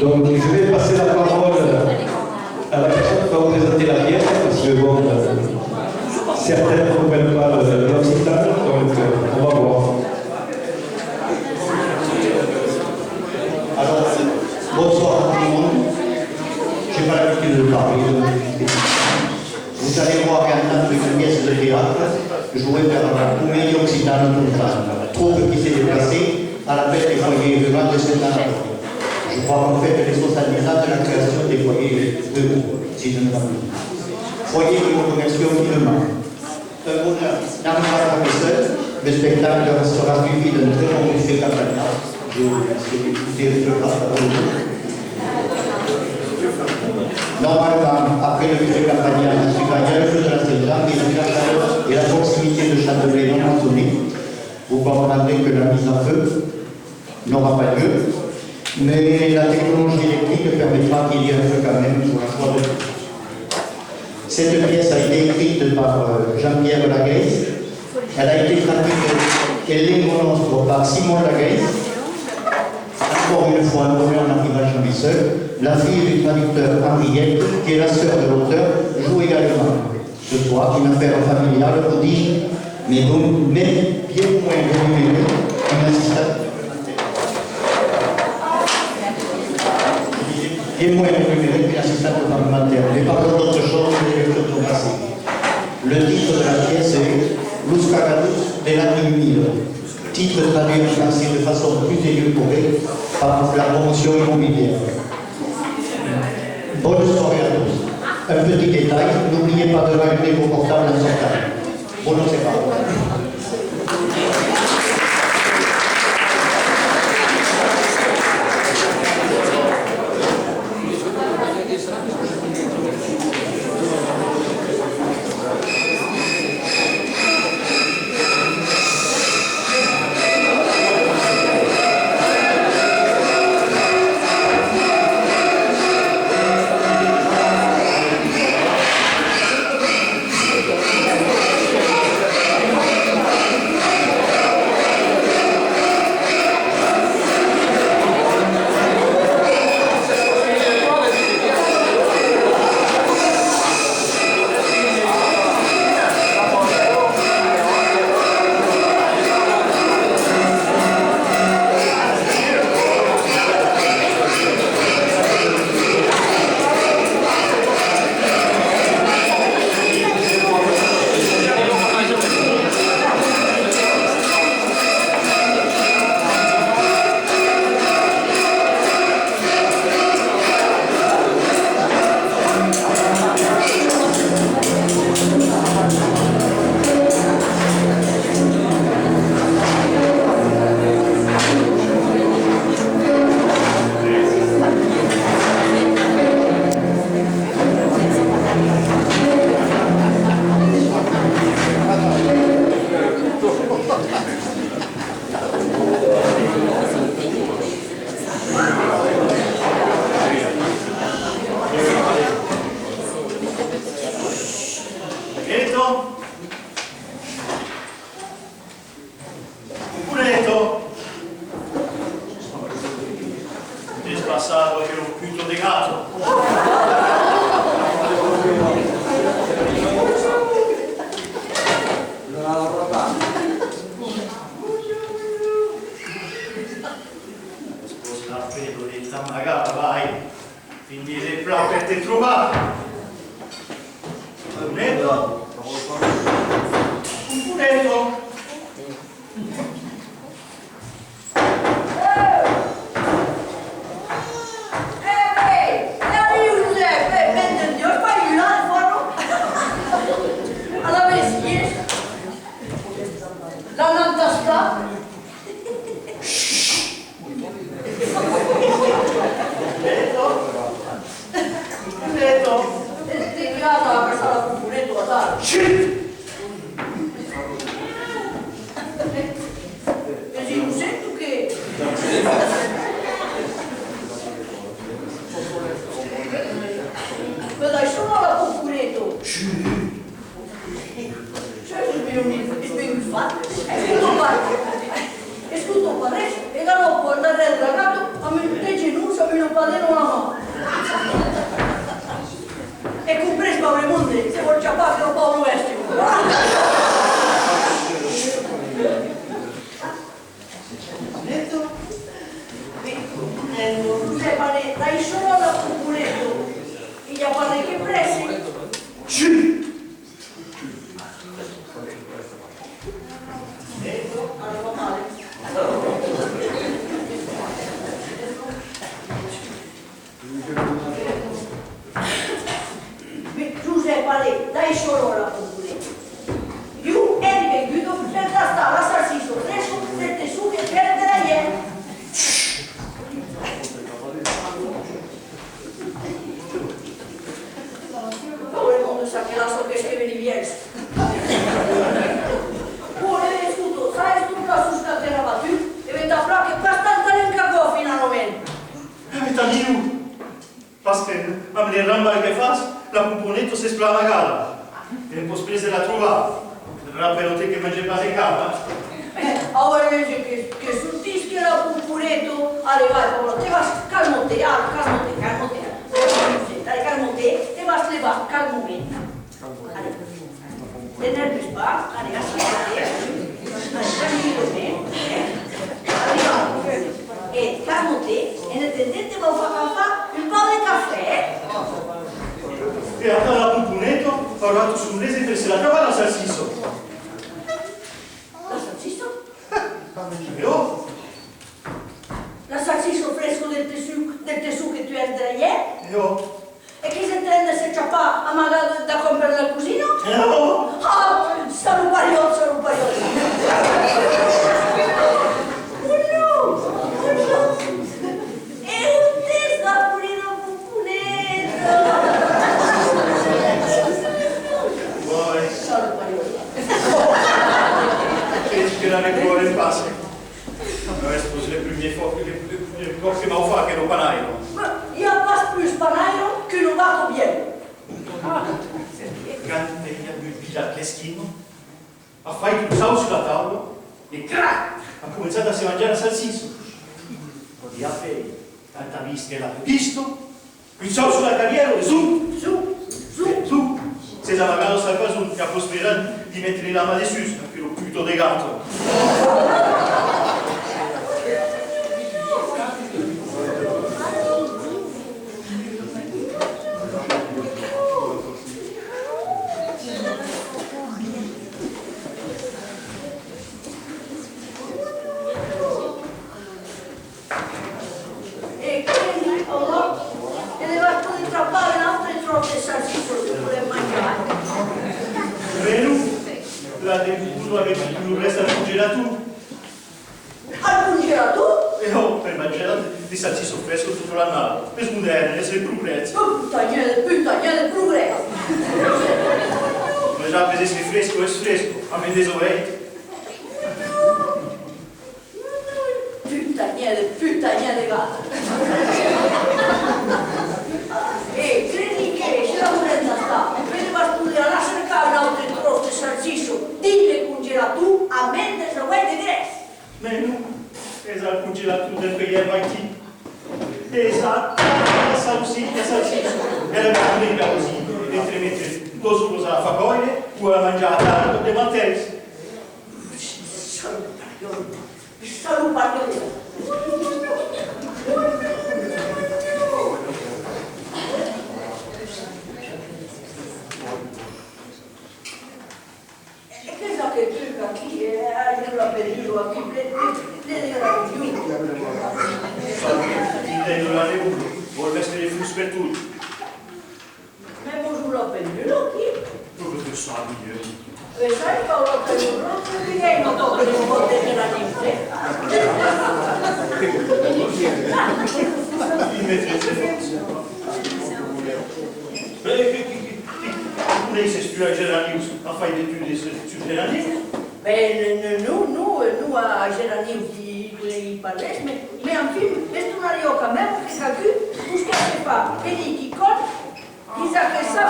Donc je vais passer la parole à la personne qui va vous présenter la pièce, parce que bon, certains ne comprennent pas l'occitan, donc on va voir. Alors, bonsoir à tout le monde. Je n'ai pas l'habitude de parler. Vous allez voir qu'en tant que pièce de théâtre, je voudrais faire la comédie occitane tout le temps. Troupe qui s'est déplacée à la fête des foyers de de cette année. Je crois qu'on fête les 70 ans de la création des foyers de groupe, si je ne m'abuse. Foyers que nous remercions vivement. Un bonheur n'arrive pas comme seul. Le spectacle sera suivi d'un très bon buffet campagnard. Normalement, après le buffet campagnard, il y a le jeu de la Saint-Jean, mais la chaleur et la proximité de Châtelet non mentionnées. Vous comprendrez que la mise en feu n'aura pas lieu, mais la technologie électrique permettra qu'il y ait un feu quand même pour la fois de tous. Cette pièce a été écrite par Jean-Pierre Laguesse. Elle a été traduite et l'émonostre par Simon Laguesse. Encore une fois, un bonheur n'arrive jamais seul. La fille du traducteur Henriette, qui est la sœur de l'auteur, joue également. Ce soir, une affaire familiale prodige, mais bien moins rémunérée qu'une assistante. Bien moins rémunérée qu'une assistante parlementaire. Mais parlons d'autre chose que les lectures sont passées. Le titre de la pièce est Los Cagados de la Mille. Titre traduit en français de façon plus élucorée par la promotion immobilière. Bonne soirée à tous. Un petit détail, n'oubliez pas de rallumer vos portables en sortant. Bonne soirée. Giuseppe, dai solo alla cuculetto. E gli appare che pressi. Arriva male. Giuseppe, dai solo alla cuculetto. Io eri venuto per tastare la salsiccia fresco del tessuto che perdere ieri. Todo el mundo sa che la so che scrive di Bielsa. Pure scudo, sai tu la susta che era battuta e vedi a che per tanta non cagò fino a novembre. Avete amico, parce que am le ramba che fa, la componente si esplora la gara. E non posso prendere la trovare. Rappelote che mangia pas le cava. Ahora dice che sul dischi era un puretto, arrivai Paolo, te vas calmote, te vas levar calmamente. Te nervis pas, e calmote, e ne tendete va a fare un po' di caffè. E allora la componente ha parlato su un mese per se la trova la salsiccia. La salsiccia? Io? La salsiccia fresco del tessuto che tu hai da ieri? Io? E che si intende se c'è pa a magari da comprare la cucina? Io? Ah, sono un pariotto. E un te sta pulendo un pupunetto. Vuoi? Sono un pariotto. Credi che la recuore il passo? Non è sposo le prime cose che m'ho fatto che non panaio. Il n'y a pas plus panaio che non va bien. Grande gli ha buttato l'eschino, ha fatto un sal sulla tavola e crack! Ha cominciato a si mangiare la salsiccia. Di a fare, tanta vista che l'ha visto, il sal sulla carriera e su! Se già magari sta cosa che ha prosperato di mettere la mano su, perché l'ho più de gatto. E quindi, allora, te ne vas a trappare un'altra e troppe salsicce che vuole mangiare. Vero? La più resta al congelato. Al congelato? E ho per mangiare di salsiccia fresco tutto l'anno. Per smudere, essere progressi. Puttaniere, progresso. Ma già per essere fresco è fresco, a me desovei. Puttaniere gata. E credi che se la voletta sta, vedi va a studiare a cercare un'altra troste salsiccio, dille congelato, a mente se vuoi di gresso. Meno, esatto, congelato del perché vai qui. Esatto, la salsiccia. Era bella così, mentre mette due cose alla fagogne, poi la mangiata tardi, le mantelli. Sono un paglione. E che sa che tu qui hai la periodo qui, le era più. Intendo la nebulo, vuole essere fus per tutti. Ma bonjour la periodo qui. Proprio per salvi, E sai che ho la periodo, non ti direi non ho per un po' di la niente. Il mettete lei si ispira a Geranius, a fare des études sur Geranius? Ben, nous à Géranius, il parlait, mais en film, est-ce qu'on arrive quand même, que ça que, tout ce qu'elle fait pas, et qui compte, ils a fait ça,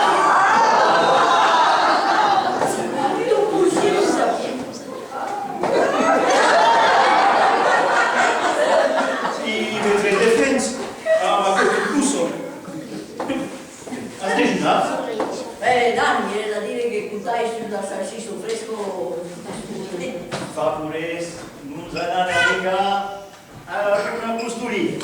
tout poussière, ça. I mentre in defensa, ma che curso? A designato? Danni, è da dire che contai sulla salsiccia fresco, Fa pure, non sarà nemica, una costurina.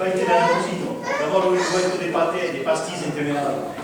Poi te la cosino, lavoro il duetto dei patè, dei pastis in generale.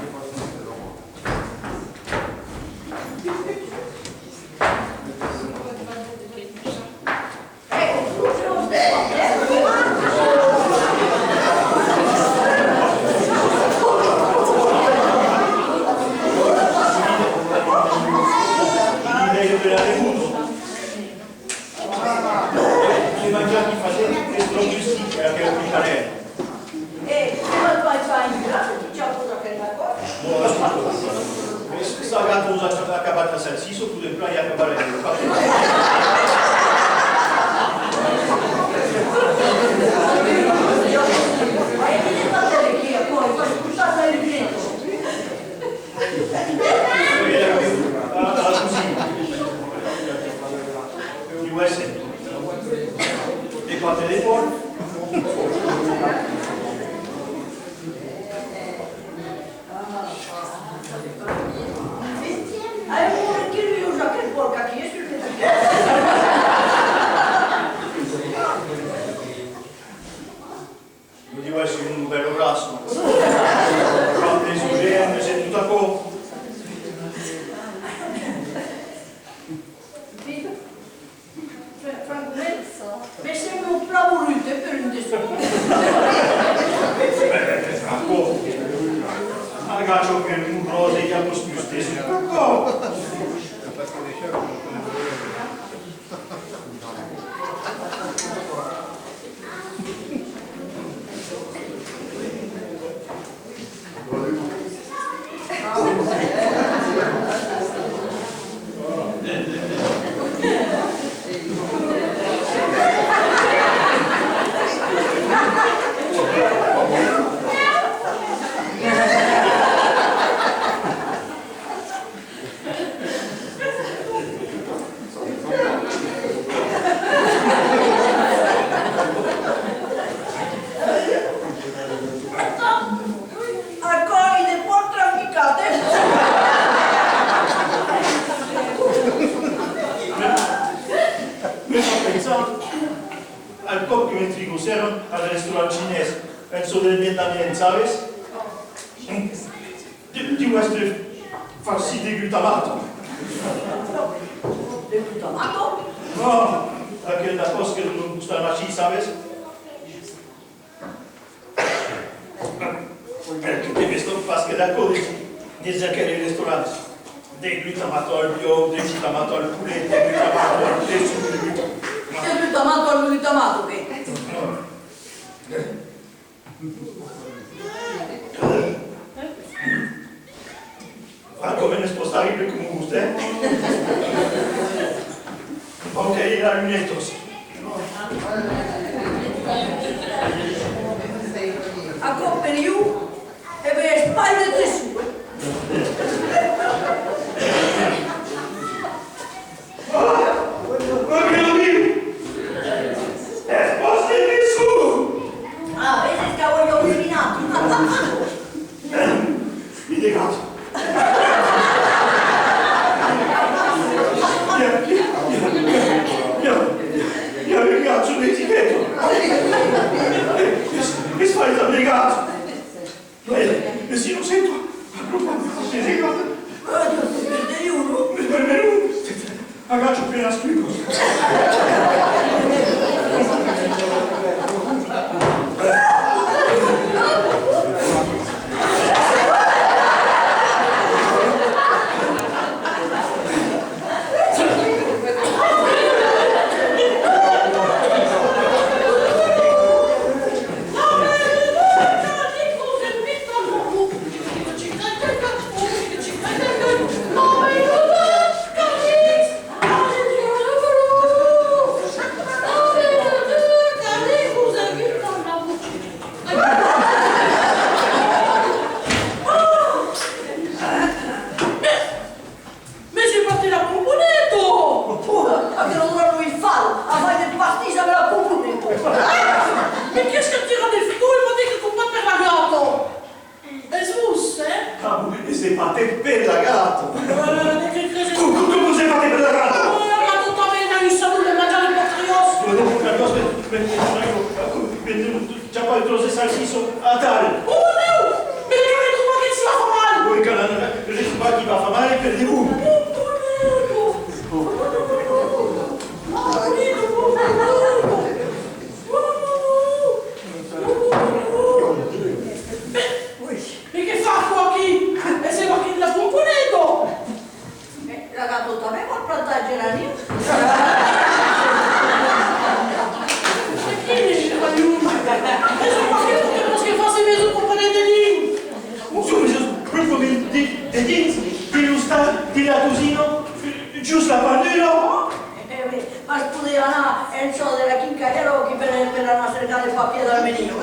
poi trose salsiso a tale. Oh mon Dieu! Mais le trouve che si va fa male! Poi che il chi va fa male per di uno. E che fa qua qui? E se va che la pomponeto? Ragazzo, tu avevo il plantaggio geranio? E che ne va di uno? E se va che non si fa se messo pomponeto lì? Proprio di jeans, di lusta, di lattusino, giusto la pandino. Ma spudevano il ciò della chincagliaro che per la cercare il papier dal menino.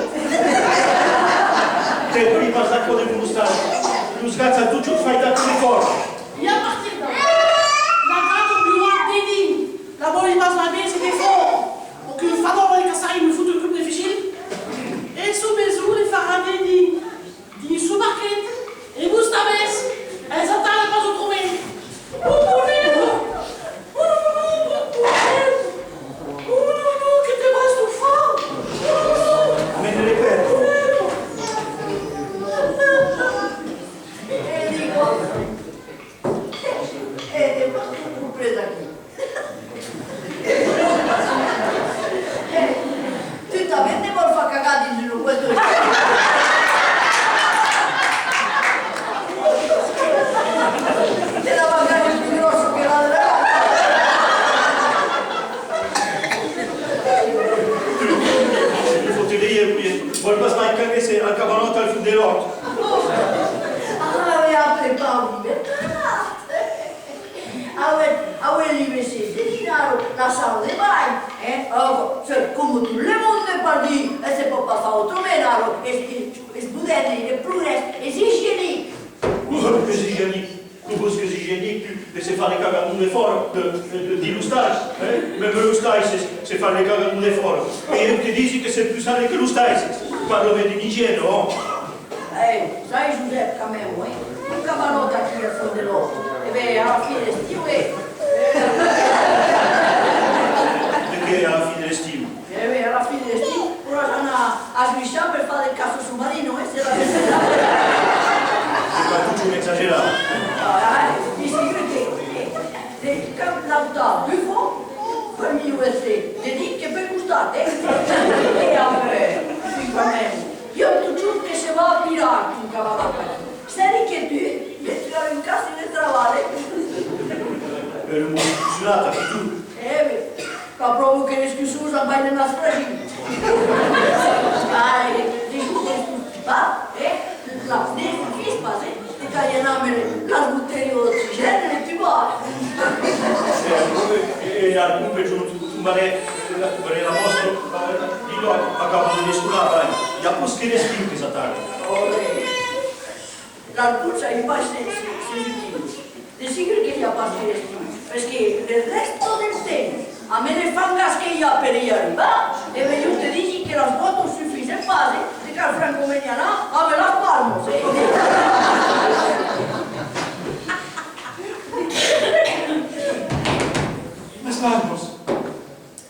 Te li passa con le gustare. Lo scazza tu fai da come fuori. E a partir da la gato più alta la bolle di base la base che fa. O che fa dopo le cassare mi fotto il club difficile. E su mesure farà di su market e gusta bes. Esattamente pas au trouver. Che te vas tu fa? Me ne ripeto. E dico, ma tu presa qui. Tu t'avete vuol far cagare in giro questo era magari più grosso che l'altra. Il faut te dire, vuol pas mai che se al cabanotto al fundelotto. Aveva preparato libertà. Aveva invece destinato la sala de baile. Allora, come tu le monte parli, e se può pas fare autrement, alors, e sbudelli, e progress, e si scegli. Que c'est hygiénique. Propose que c'est hygiénique, mais c'est faire les cagades d'un effort di lustage. Même le lustage, c'est faire les cagades d'un effort. Et io ti dici che c'est plus sale che lustage. Parlo di igiene, oh. Sai Giuseppe Camemo, un cavalotto qui al fondo dell'otto. E beh, alla fine estivo Perché alla fine dell'estivo? E beh, alla fine estivo, ora sono a svisciare per fare il caso submarino, se la pensate. C'est pas tout exagerato. Mi scrive che l'auto buffo per mi USA, di che per gustate. E a me, io ti giuro che se va a pirare un cavallo. Stai che tu, metti la in casa e ne travare. Per un giurato, tu. Ma proprio che le scusa vai nella stragina. Va, la fispa, ti caglianamele la bottiglia d'ossigeno e ti va. E al punto tu mare la mostra, dillo a capo di sculata, ya pues che ne scrivi questa tarde. La puzza in base si utili. De sigur che ella pas che perché il resto del tempo a me le fangas che io per arrivare e io ti dici che la foto suffice fare di che al Franco Mediana a me la palmo Las palmos.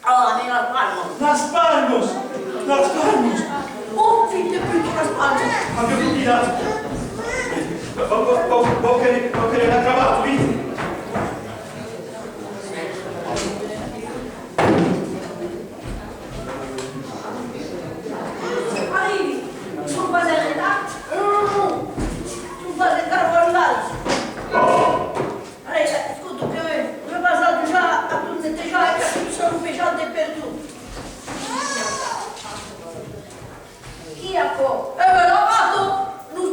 ah ne la palmo Las palmos. Las palmos. oh figlio più che la palmo Abbiamo combinato. Che l'ha trovato, vedi? arrivi sul basetta sul basetta guardare ascolta che mi è passato già a tutte te già e che sono pesante per tu chi ha po? E me l'ho fatto non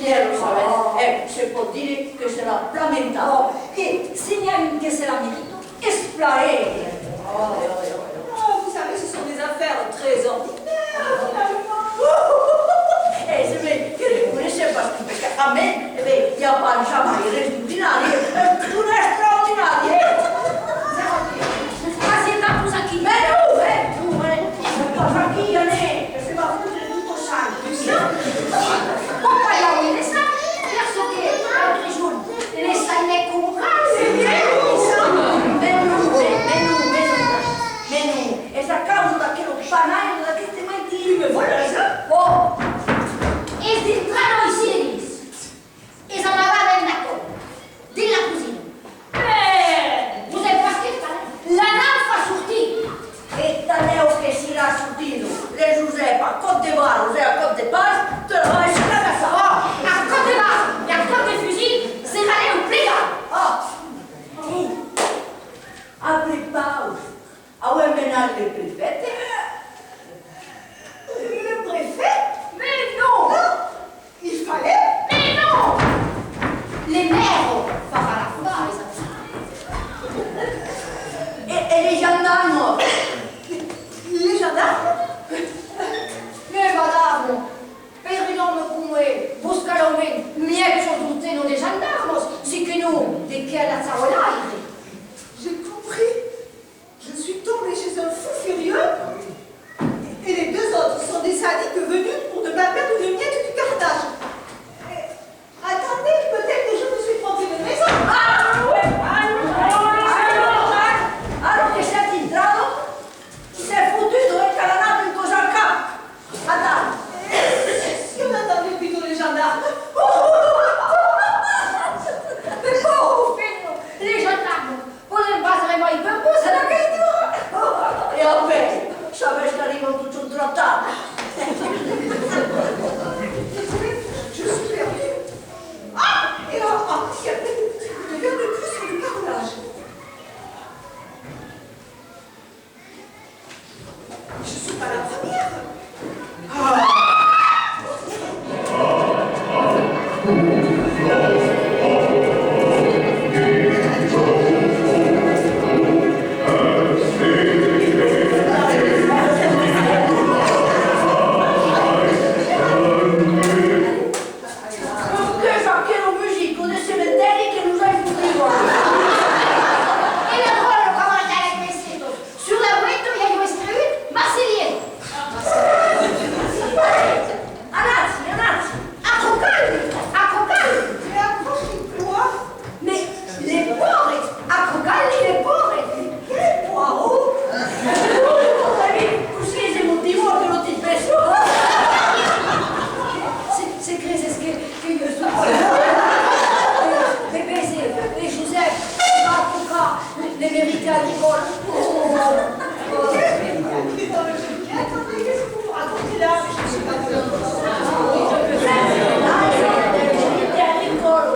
dinero, ¿sabes? Se può dire che se la lamenta. Oh, et s'il y a une che se la mérite, Esplare. oh, vous savez, ce sont des affaires très ordinaires. Se vede che le conosce abbastanza, perché a me, gli appare mai il resto ordinario, non è straordinario. Ma c'est pas pour ça qu'il Mais non, pas ça qui y en est, che se va a foutre tutto sangue. Pourquoi il y a eu ça? Perso che l'altro giorno le stai né comunicare. Menù, è a causa da che lo panaio da che te mai dire, voilà ça. Oh, et d'entrano i series. E ça m'a pas d'accord. Dis la cousine. Vous êtes passé par la nave fa sortir. E Taneo che si era sortito, le Giuseppa, Côte de Bar, a Côte de Paz, te la vai a casa. Oh, à côté de base et à côté de fusil, c'est allé au plégal. Apri pausa. A uemenare le prefette? Le préfet? Mais non! Il fallait? Mais non! Les maires faront la fois, les amis. E les gendarmes? Les gendarmes? Mais madame, per il nome come Boscalome, miei produtte non dei gendarmes, c'est que nous, dès qu'elle a sa relaille. J'ai compris. Je suis tombée chez un fou furieux. Et les deux autres sont des sadiques venus pour ne pas perdre une miette du cartage. Attendez, peut-être que je me suis trompée de maison. Allora che sei entrato, ti sei fottuto e calanato in cosa al capo. Attends. Si on attendait plutôt les gendarmes. Mais pauvre fille, les gendarmes, pour ne pas vraiment y peut poser la question. E vabbè, sapessi che arriva tutto un trattato. Je suis perdue. Ah! Et là, il y a des verres de plus sur le carrelage. Je suis pas la première. Che facciamo musica dei cementeri che non sai futuro. Et le rôle comment elle a laissé. Sur la boîte, il y a eu escrit Marseillais. Anazzi. À Cocali. Mais approche, il pleut. Mais les pauvres, à Cocali, les pauvres. Quel poireau! Così sei motivo che non ti penso. C'est que c'est ce que je suis. Bébé, c'est les Joseph, Mapuka, les vérités agricoles. Attendez, qu'est-ce que vous racontez là? Je suis pas Le porre.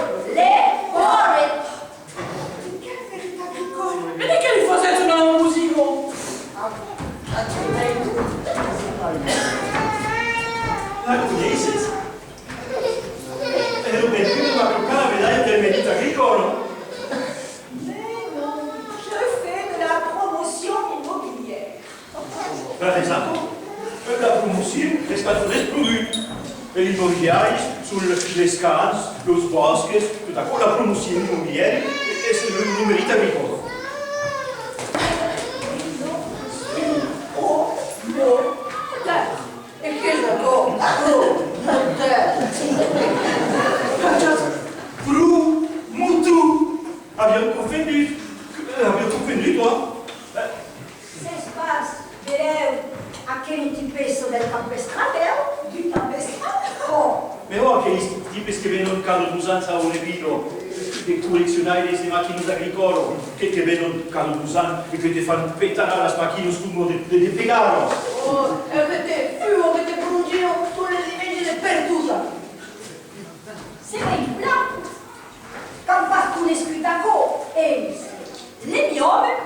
Quelle vérité agricole! Mais di che li fate dans la musique? La conoscete? Ero per prima ma con la medaglia del merito agricolo. Mais non, je fais de la promotion immobilière. Per esempio, la promozione è stata esplodita. E l'immobiliare sulle scale, lo boschi, tutta la promozione immobiliare e il merito agricolo. Oh, no. Dai. E che giocò? Oh, Bru, Moutou, abbiamo convenuto, C'est passe, Béléo, à quel outil peso del campestradeo? Du campestral? Oh, però che i tipi che vengono caldo d'usanza a un evito, che collezionare le macchine agricole, che vengono caldo d'usanza e che ti fanno pettare le macchine scumo di piegare. Oh, e avete per un giro con le dimensioni perduta. c'est vrai, là. Quand passe tout l'escutaco, et les miomes,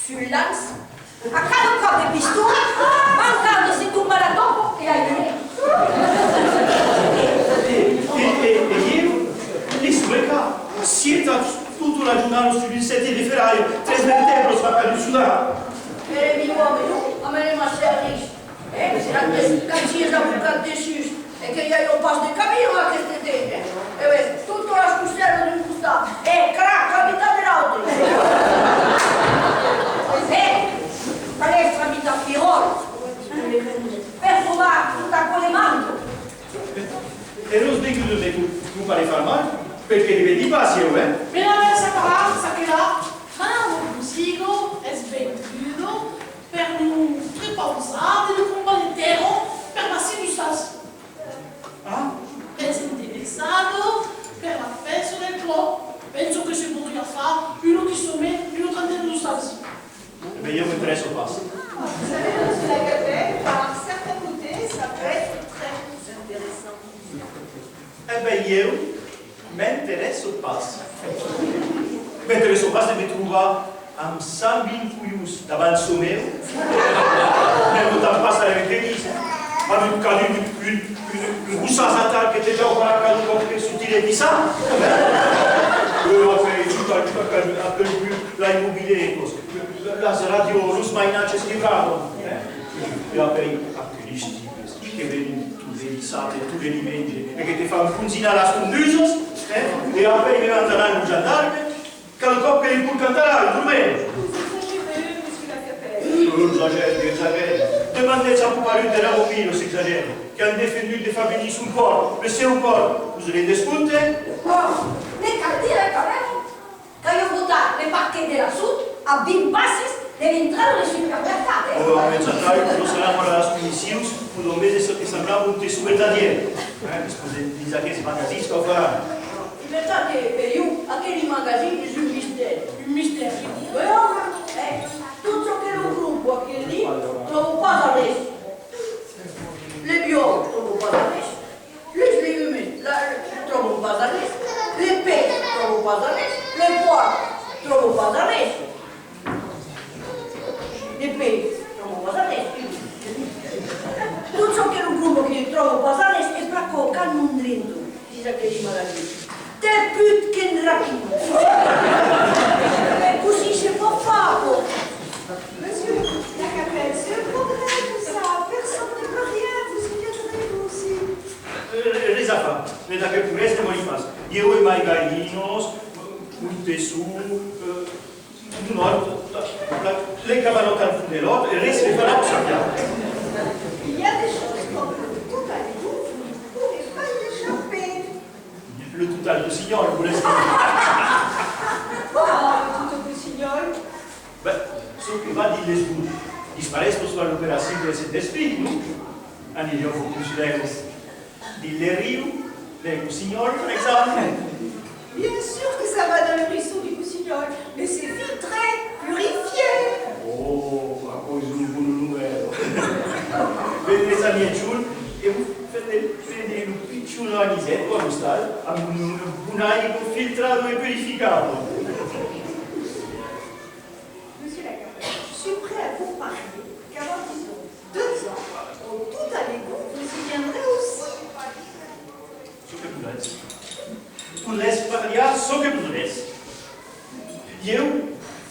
sur l'ance, a cada corps de pistola, mancando si tumba la topo e ai sieta tutto ragionando sugli insetti di ferraio, tre smertebro spaccato su là. E mi uomini, a me ne ma service. Quand ci es avocat de sus, e che io passo di capire a queste tette. E vedi, tutto la scussella di un gustato. E crack, abita dell'altro. Palestra abita a Pirol. Per trovare tutta quelle mando. E non sdico che tu pare far male, perché li vedi passi, Mais la separanza che là, un consiglio è svenduto per un triponsare di un componentero per la circostanza. Ah? Es interessato per la festa del club. Penso che si potrebbe fare uno di sommet, uno trentaine di stanze. Beh, io mi interesso passo. Vous savez, monsieur Lagapelle, par certains côtés, ça peut être très intéressant. E beh, io mi interesso passo. Mi interesso passo e mi trova am sambin cuius davanti a me. Mi votam passare le tenise. Am caduto un bussasata che te già ora caduto con sottile di sa. Ho fatto tutto la immobiliare così. La radio lo smainace scrivano. E poi acquisti che vedi tu vedi sate, tu vedi mengi e che ti fa un punzina alla stundusos, e poi mi mandano a un gendarme che lo coppia in pur cantare tu vedi. Exagère. Demandez à pouvoir une de la mobile, s'exagère, qui a défendu des familles sous le corps, mais c'est au corps. Vous allez discuter? Oh, ne cal dire caremo che io votato le pacche della Sud a 20 passi dell'entrare nei supermercati. Oh, a mezzatardo, quando saranno alla commissione, un mese che sembrava un tessuto verdadiero. Scusa che si fantasisco a fare. In verità io a che i magazzini sono un mistero. Un mystère. Però, tutto ciò che è un gruppo che lì trovo pas à l'aise. Le bio trovo pas à l'aise. Les légumes trovo pas à l'aise. Les pêches trovo pas à l'aise. Les pois trovo pas à l'aise. Les pêches trovo pas à l'aise. Tutto ciò che è un gruppo che trovo pas à l'aise è proprio un dritto, dice che i magazzini. Te pute che ne rapino. Così si può fare. Monsieur Lagapelle, c'est un progrès tout ça. Personne ne peut rien, vous y viendrez vous aussi. Resa fa, veda che pure stiamo in fase. Io e mai gainos, un tessuto, no, le cavanotte al funelotto, e il resto le farà sappiamo. Il y a des choses comme le tout à vous, vous ne pouvez pas y échapper. Le total de signore, vous laissez. Oh, tout au signol. Beh, so che va di lesbu, disparesco sulla l'operazione del Saint-Esprit, no? Anni io ho considerato di Leriu, del signore, per esempio. Bien sûr que ça va dans le ruisseau du Coussignol, mais c'est filtré, purifié. Oh, ma cosa un buon numero. Vedete la mia giù e vedete un piccolo anisetto a gustare, a un bunaico filtrato e purificato. Monsieur Lagapelle, je suis prêt à vous parier qu'avant, disons, 2 ans, au tout à l'égout, vous y viendrez aussi. So che volete. Tu laisse parlare, so che volete. Io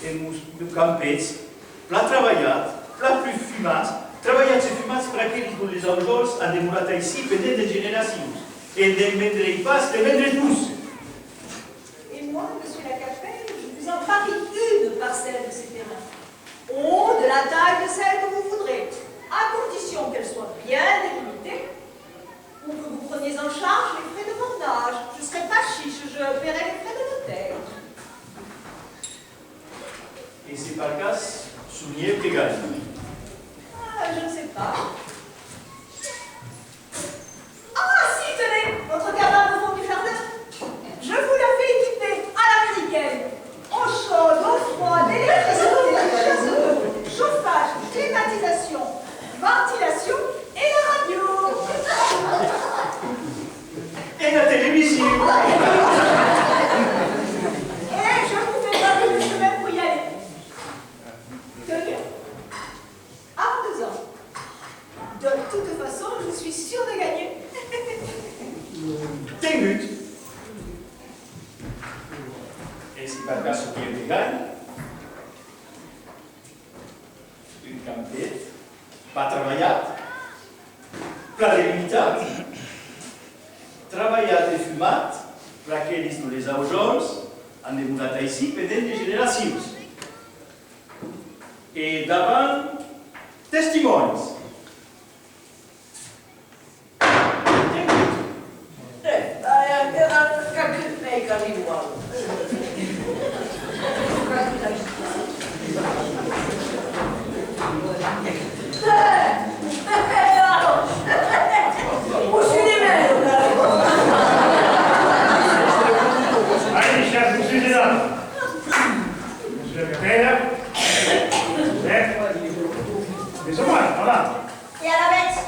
e un campezzo, l'ha travagliato, l'ha più fumato, travagliato e fumato per che con les augurs hanno demurato ici per delle generazioni. E mentre i passi, mentre tous. Et moi, monsieur Lagapelle, je vous en parie une parcelle de ces terrains. Oh, de la taille de celle que vous voudrez, à condition qu'elle soit bien délimitée, ou que vous preniez en charge les frais de vendage. Je ne serai pas chiche, je paierai les frais de notaire. Et c'est par cas, souvenir que gagne. Ah, je ne sais pas. Ah, si, tenez, votre cabane au fond du jardin. Je vous la fais équiper à l'américaine. Eau chaude, eau froide, électricité, chauffage, climatisation, ventilation et la radio. Et la télévision. Et je vous fais pas le chemin pour y aller. Tenez. À 2 ans. campet, va treballat, pla delimitat, treballat i fumat, per aquells no les aujons han demorat així pendent de generacions. I davant testimonis. Allez, chef, monsieur Général. Monsieur le père. Mais au moins, voilà. Et à la bête,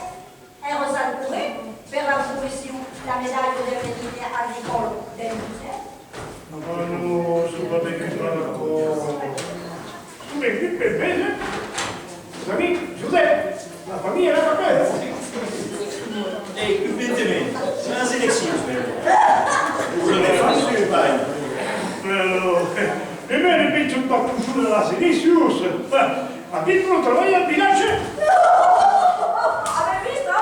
elle Rosanne Courret, faire la profession, la médaille de mérite agricole des militaires. Non, je ne vais pas vécu dans le corps. Je vais vécu, bébé. Vous savez, Joseph, la famille, elle a pas peur. Et evidentment, c'est une élection, vous le faites sur le bail. E me ne penso un po' più della Silesius. Ma che non trovi a bilancio? Avez visto?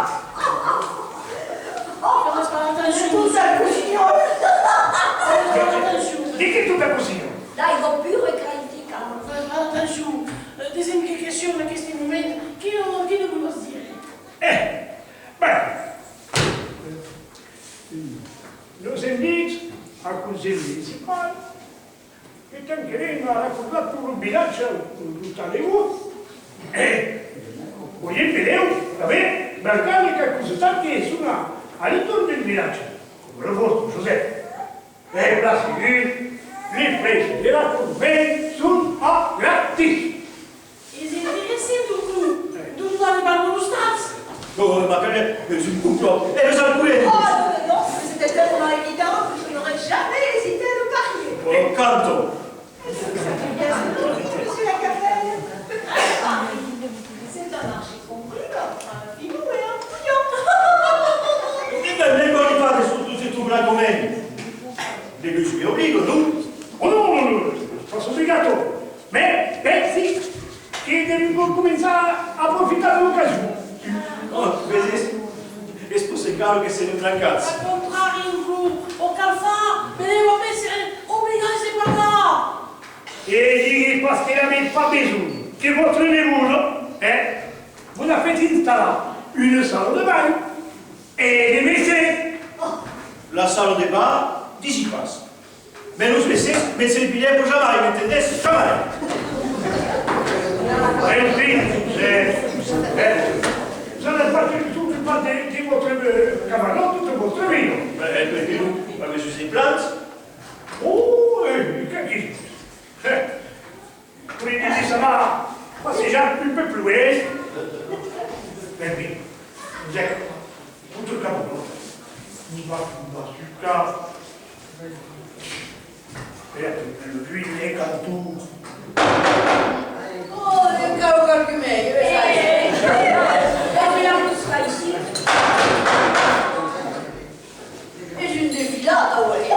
Faites pas attention. Tout ça couchignon. Faites pas attention. Di che tu è così? Là, ils vont plus recritiquer. Faites pas attention. Deuxième question, la question humaine. Qui ne vous le dire? Nos amici al Consiglio Municipale che tancheremo a raccontato un bilancio tutta le ore e poi vedremo, vabbè, magari che cosa sta che sono all'intorno del bilancio, come lo vostro Giuseppe. E la civile, le prese della Convegna sono a gratis. Ils étaient intéressés d'où nous allons pas nous stars. Oh, ma carrière, c'est une complot. Et vous en coulez. Oh, non, c'était tellement évident que je n'aurais jamais hésité à le parier. Oh, canto. Monsieur Lacapelle. C'est un archi compris entre un filou et un pouillon. E beh, ne vuoi fare su tutti tu bracomeni? Devi ci obbligo, tu? Oh no, sono obbligato. Mais, pensi che devo cominciare a approfittare dell'occasione. Oh, vedi? E sposo è caro che se ne trancazzi. Al contrario, au calfat, mais les mauvais, c'est obligato, c'est pas là. Et parce qu'il n'avait pas besoin que votre neveu, vous a fait installer une salle de bain et des WC. La salle de bain, d'ici passe. Mais nous laissez, mais c'est le billet pour jamais, m'entendez? Jamais. Vous n'avez pas du tout de votre camarade, de votre vie. Perché nous, avec José Plante, Oh, qu'est-ce qu'il dit? Pour lui dire ça va passer un peu plus loin. Mais oui, vous êtes tout le temps. Nous va super. Et lui, il est quand tout. Oh, le caro Gargumé, ici. Et j'ai une défilade, ouais.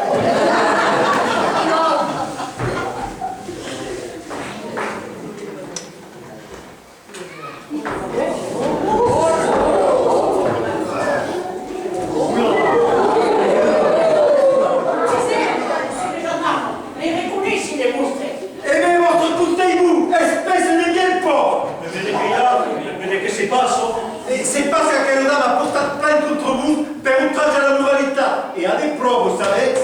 et même votre bouteille-vous, espèce de gueule pauvre. Mais vedete che là, vedete che si passa? E se passa che lo dava portato plainte contro vous per outrage à la moralité. Et à des preuves, vous savez.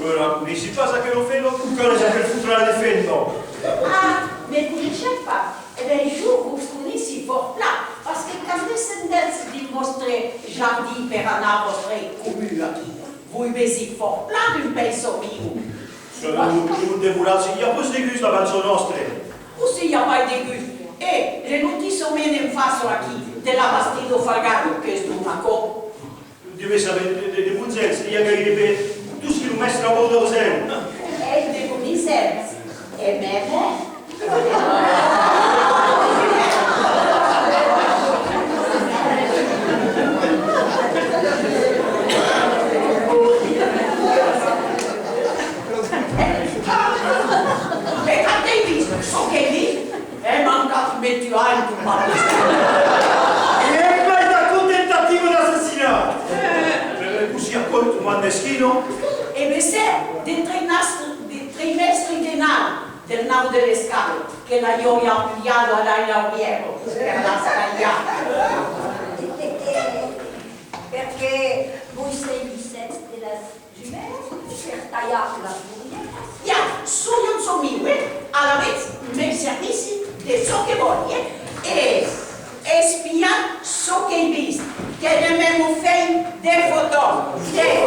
Voilà, mais si passa che lo fanno, quand les appelle foutre la défaite, non. Ah, mais vous ne savez pas. Eh bien, un jour, vous connaissez fort là. Parce que quand descendance di vostre jardins per andare a vostre comune, voi vesi fort là d'un penso vivo. Je vous dévoile, il y a plus de gus là-bas de son nostre. Aussi, il n'y a pas de gus. Et le notices mènent en face aquí de la Bastido Falgado, que est un accord. Vous devez savoir de vous dire, il y a gagné tout ce qui nous met à bord de zéro. Et de connaissances. Et même, Mais quand t'es dit, son qu'elle dit, elle manque 4 000 che tu hai in tuo mano. E mai da un tentativo d'assassinat! Così accolto un mandeschino? E beh, dei trimestri denari del navo delle scale che la io ho appigliato all'aeropiero per la scagliata. Perché voi sei il sesso della jumelle per tagliare la fourrière. Ja, so non so mio, alla vez mi servizi di ciò che voglio e spiare ciò che hai visto, che nemmeno fai dei foto, dei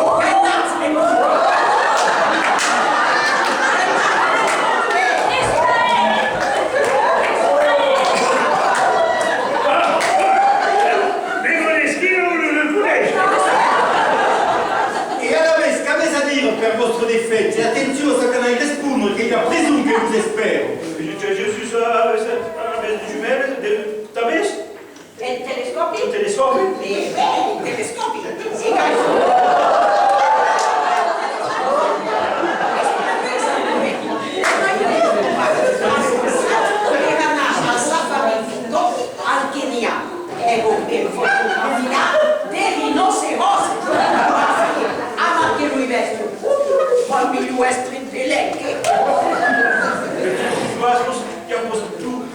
per vostro difetto, e attenzione a che non risponde che io presumo che vous espero. Je suis à la baisse du jumelle, de ta baisse? E telescopi? Il telescopio? I telescopi.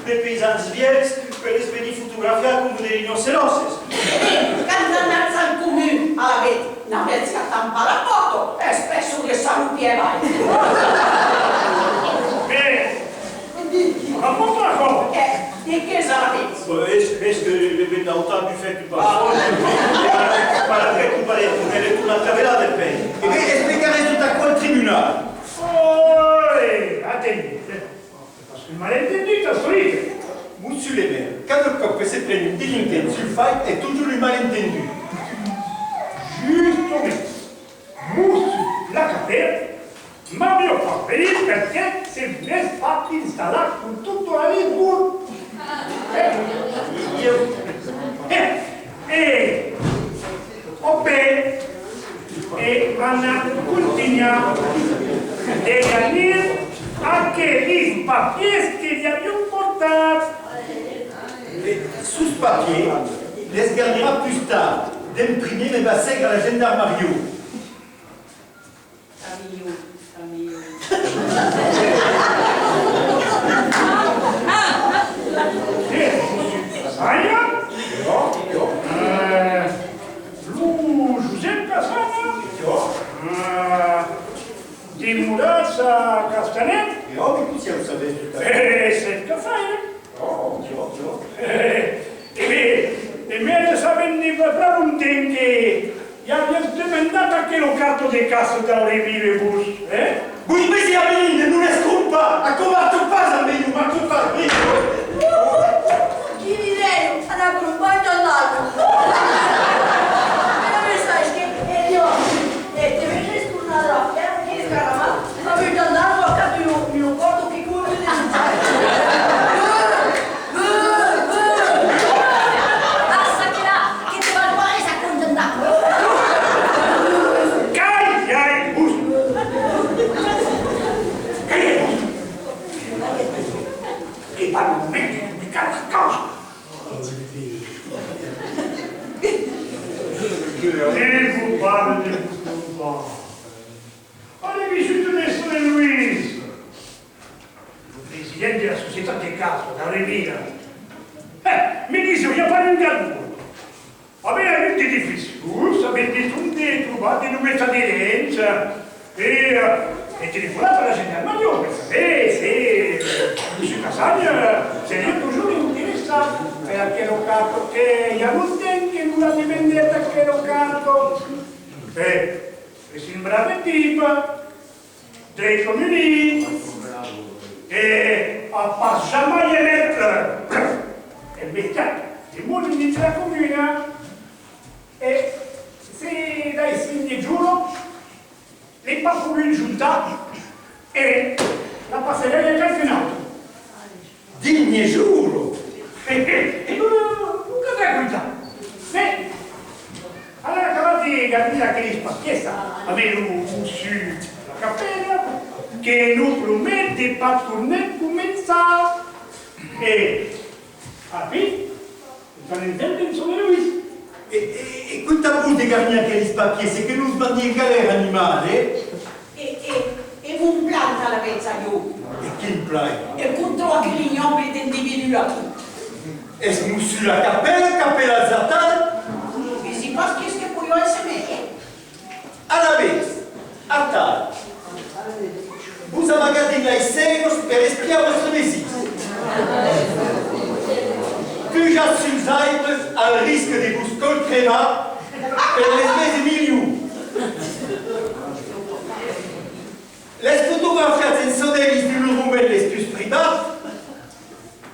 Dei paesans vieilles per le spedi fotografia come dei rinocerosi. Quando andate al comune alla vita, non avete a tampare la foto e spesso che saluti e vai. Ma poco E che sarà Est-ce que le autant du fait que para recuperar una tabella del pays? E beh, esplicare tutto a quel tribunale. Attendez. Parce que le malentendu, t'as solide. Monsieur le maire, quand le couple se prend une délinquante sulfate, est toujours le malentendu. Justement. Monsieur Lacapelle m'a bien fait venir parce que c'est bien parti installé pour toute la vie pour. E Opè e vanno continuare a gagner anche i papiers che gli abbiamo portato. Sous ce papier, les gagnera plus tard d'imprimer mes bassins à la gendarmerie. Cassagna? Lui, Giuseppe Cassagna? Di Murazza Castanet? Oh, mais tout ça, vous savez tout à fait. C'est Cassagna? Oh, E me sapendo di fare un tempo che gli abbiamo demandato anche lo carto di cassa da rivire bus, Vous me dites à Béline, nous ne laisserons pas. À combattre pas à Béline, ma combattre. Chi direi, andava con un bagno all'altro. Ma sai che io, ti vedi tornare alla fiera, che scarama, ma vedo andare a capo di un porto che corre di Basta che là, che ti va a fare sta condannato. Cai, bus! Che vanno metti di cazzo a causa! Devo fare di questo. Avete vissuto adesso nel Luis? Il presidente della società di caso, da Revira. Mi dice, voglio fare un caduto. Avete tutti di fiscus, avete tutti trovati in questa aderenza e telefonato alla gendarmeria per sapere se M. Cassagna sarebbe toujours interessato perché lo capo che gli annunciano che non ha di vendetta che lo capo e sembrava tipo dei comuni e a passare e metà di molti della comune e se dai segni giuro le pappole giuntate e la passerella del campionato. Digne giuro. E non capita. Beh, allora acabate Gabriela che li spacchiesta a me su la cappella che non promette pas tourner come ça e Ah, puis, il fallait intenter une somme Louise. Écoute ta bouche des gardiens qui lisent papier, c'est que nous sommes une galère animale, hein? Et vous me plantez à la pezzaio. Et qui me plaît? E contro a Grignon per individuo qui. Est-ce que nous sommes la Capella Zatan? E si pas qu'est-ce que può essere? À la vez, à table. Vous amagazez les segos pour espiar votre visite. Puis j'assume al risque de vous colcrer per les milieu. Les photographies sensoristes du Roumel les plus privats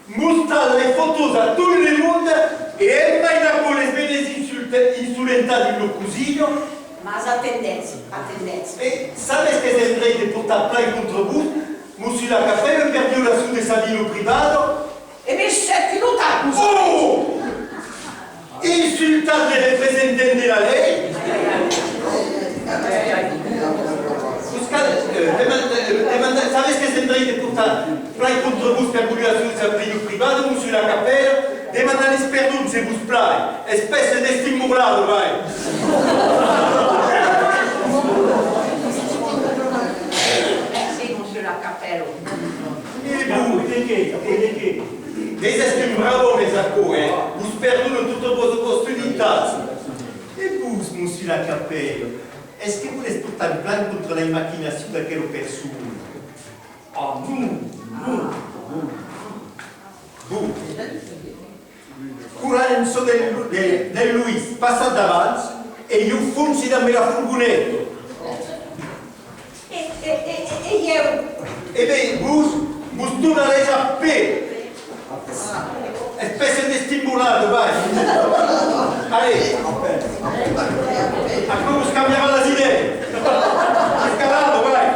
mostrent les photos à tout le monde et elle va pour les belles insulentes du cousin. Mas a tendência. Et savez ce que j'aimerais de porter plainte contre vous? Monsieur la Capella per violazione de sa vie privata. E mi sei che non t'accusa. Oh! Insultant les représentants de la ley. Savez ce que j'aimerais de porter plainte contre vous per violazione de sa vie privata, monsieur la Capella? Demandez les perdons si vous plaît. Espèce d'estimulado, vai. Merci, monsieur la Capello. Et vous, des bravo, mes accords, hein? Vous perdez toutes vos opportunités. Et vous, monsieur la Capella, est-ce que vous laissez porter une plainte contre la machination de quelle personne? Ah, non. Vous, Coranzo del Luis, passate davanti e io funzi da me la furgonetta. E io? E beh, vous tornerez a paix. Espèce de stimulado, vai. Allez. Acum vous cambiava las idées. Escalado, vai.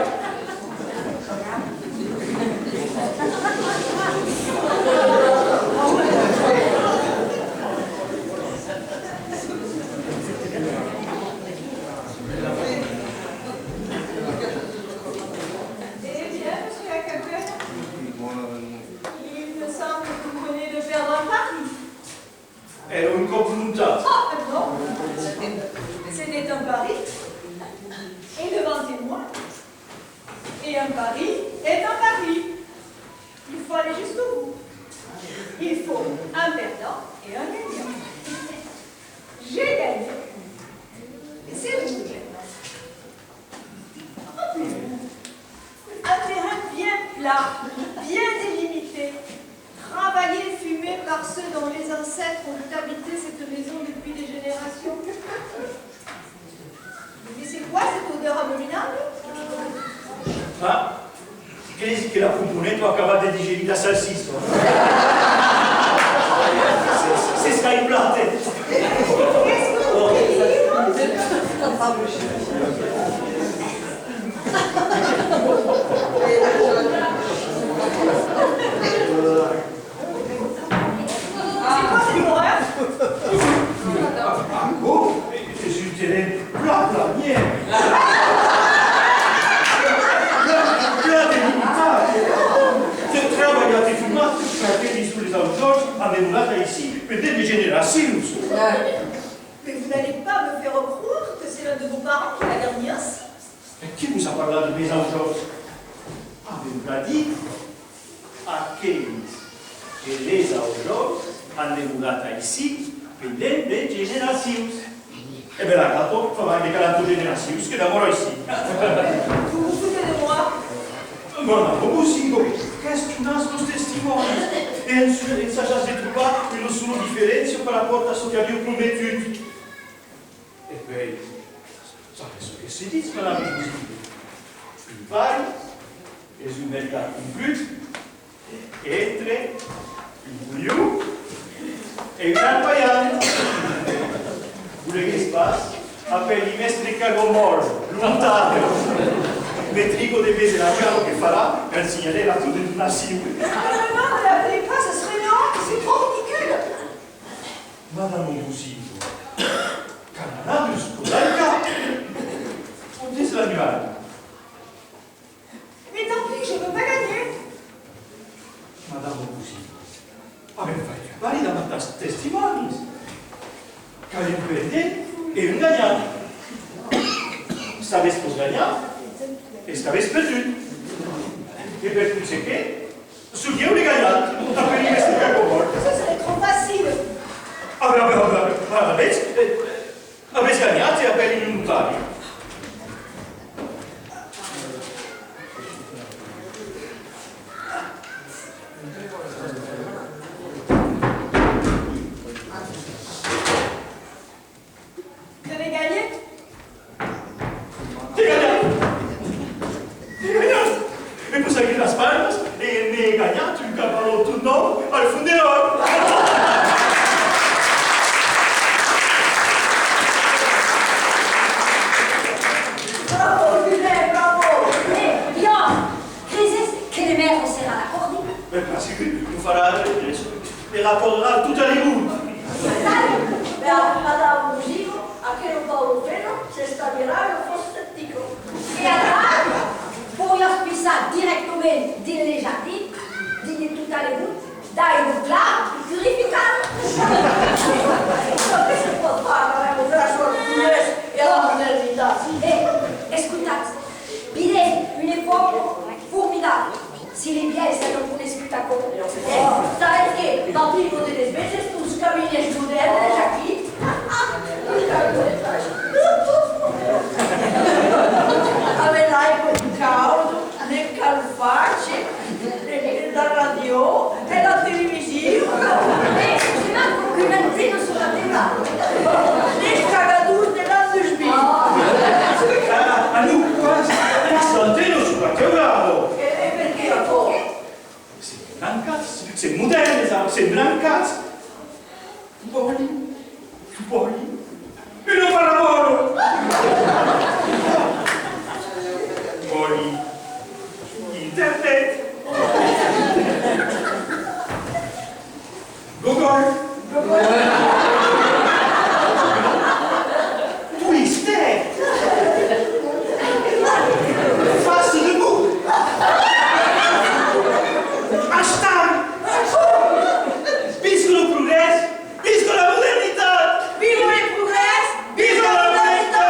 Era un copronunciato. Ah, non. C'était un pari. Et devant témoin. Et un pari est un pari. Il faut aller jusqu'au bout. Il faut un perdant et un gagnant. J'ai gagné. Et c'est vous maintenant. Un terrain bien plat, bien délimité, travaillé, fumé par ceux dont les ancêtres ont habité cette maison depuis des générations. Mais c'est quoi cette odeur abominable? Ah, qu'est-ce que la pouponette va acabar de digérer la salsisse? C'est ce qu'a implanté. Qu'est-ce que vous voulez dire? C'est quoi cette horreur? Oh, je suis terrain plat, bien. Plat délimitado. Je travaille à des fumates, perché sous les autres, a memorata ici, peut-être des générations. Mais vous n'allez pas me faire croire que c'est l'un de vos parents qui l'a gardé ainsi. Qui vous a parlé de mes autres? Avem l'a dit, aquells que les autres han memorata ici, pendent de generacions. E bien, là, il faut avoir des 40 générations, que d'abord ici. Vous vous foutez de moi? Non, non, aussi, qu'est-ce que nous avons testimoni? E s'agisse de trovar che non sono differenze per rapport a ciò che abbiamo promettuto. E poi, sapete che si dice per la musica? Il pari è un mercato in più, entre il bouillon e il gran paiano. Vous voulez qu'il se passe? Appelle i mestri cagomor, lontano. Metrico de vese la caro che farà per segnalare la toute une nation. Non, ne l'appelez pas, ce serait une honte, c'est trop ridicule. Madame Ombusito, Cananabus, Kodanka, on dit l'annual. Mais tant pis, je ne peux pas gagner. Madame Ombusito, avete fatto valide dans testimoni. Car un perdent et un gagnant. Staves pour gagnant et staves perdu. Et per tout ce que, souviens les gagnants. Après, il reste qu'à comment. Ça serait trop facile. Avessi gagnati e appelli inutili. Vous avez gagné? T'es gagnant! E poi sai che la Spagna ne gagnati un cavallo tu no al funerale. Bravo, Julien, bravo! Mais, Io, che le mère sera d'accordo? Parce que nous farà les rapportera tout à l'égout. Beh, Madame Musico, a che non Paolo Feno, se stabilirà lo fosse tico. E allora, voglio spisare direttamente delle giardini, di tutta le route, dai un là, purificare. Ma che si può fare con la sua pugliese e la modernità? Ascoltate, direi un'epoca formidabile. Si le biais sono un spettacolo. Sai che bambino delle specie tu scamini e studenti già qui? Averai quel caldo, le calfacce, la radio e la televisione. C'è manco che un anteno sulla terra. Le cagature dell'andusbino. A nous, l'antenne sur la Teurado. E perché ancora? C'est blancas, c'est moderne, ça, c'est blancas. Poi, e non fa lavoro. Poi, internet. Google. Twister. Face debout. Hashtag. Puisque le progrès, puisque la modernité. Vive le progrès! Vive la modernité.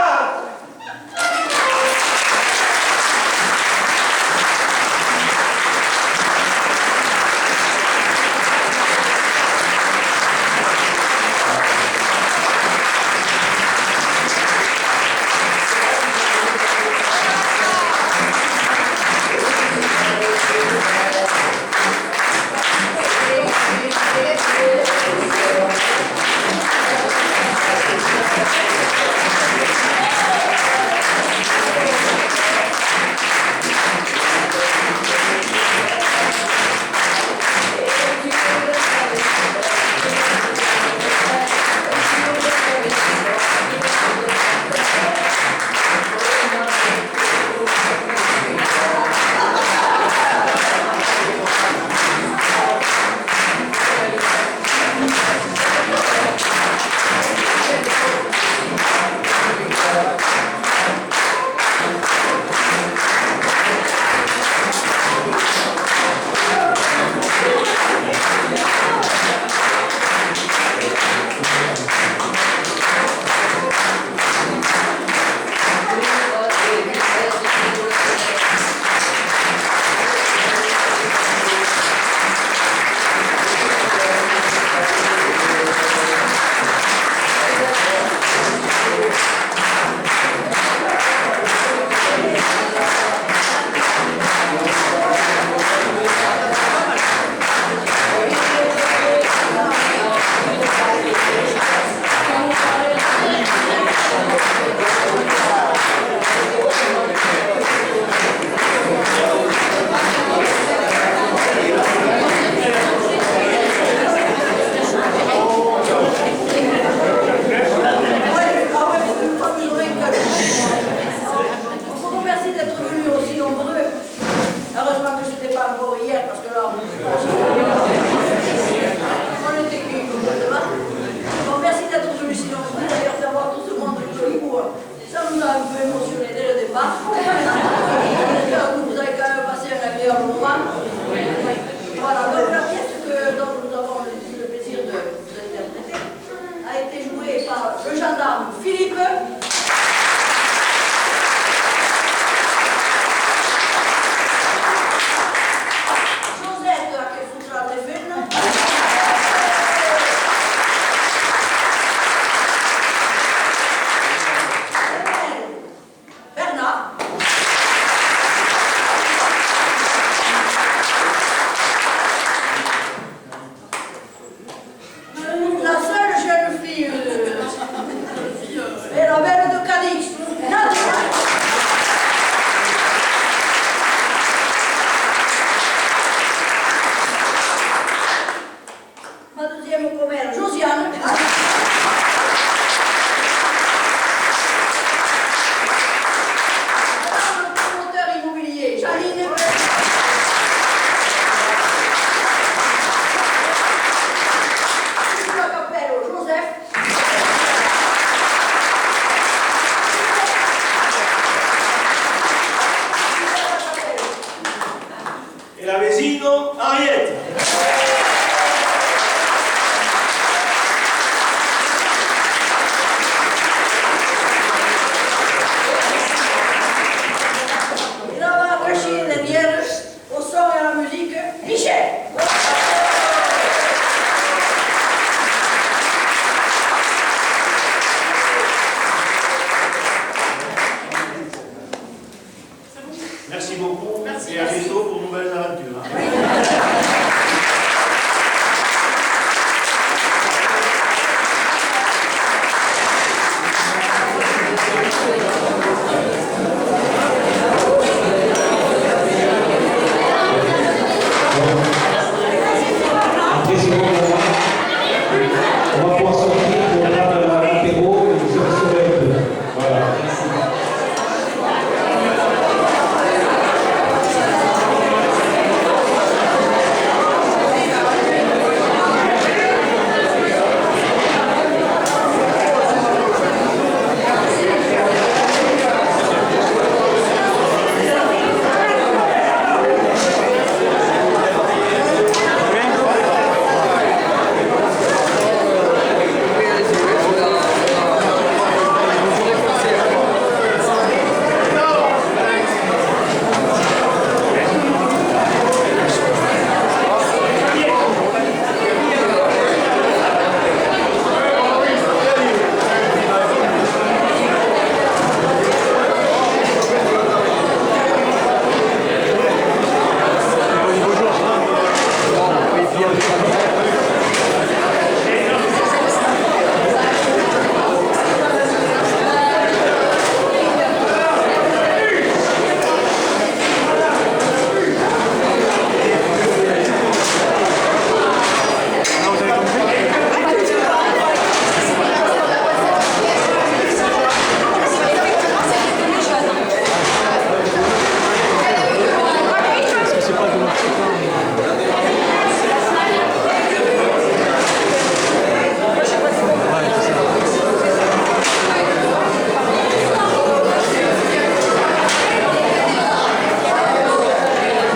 deuxième commerce.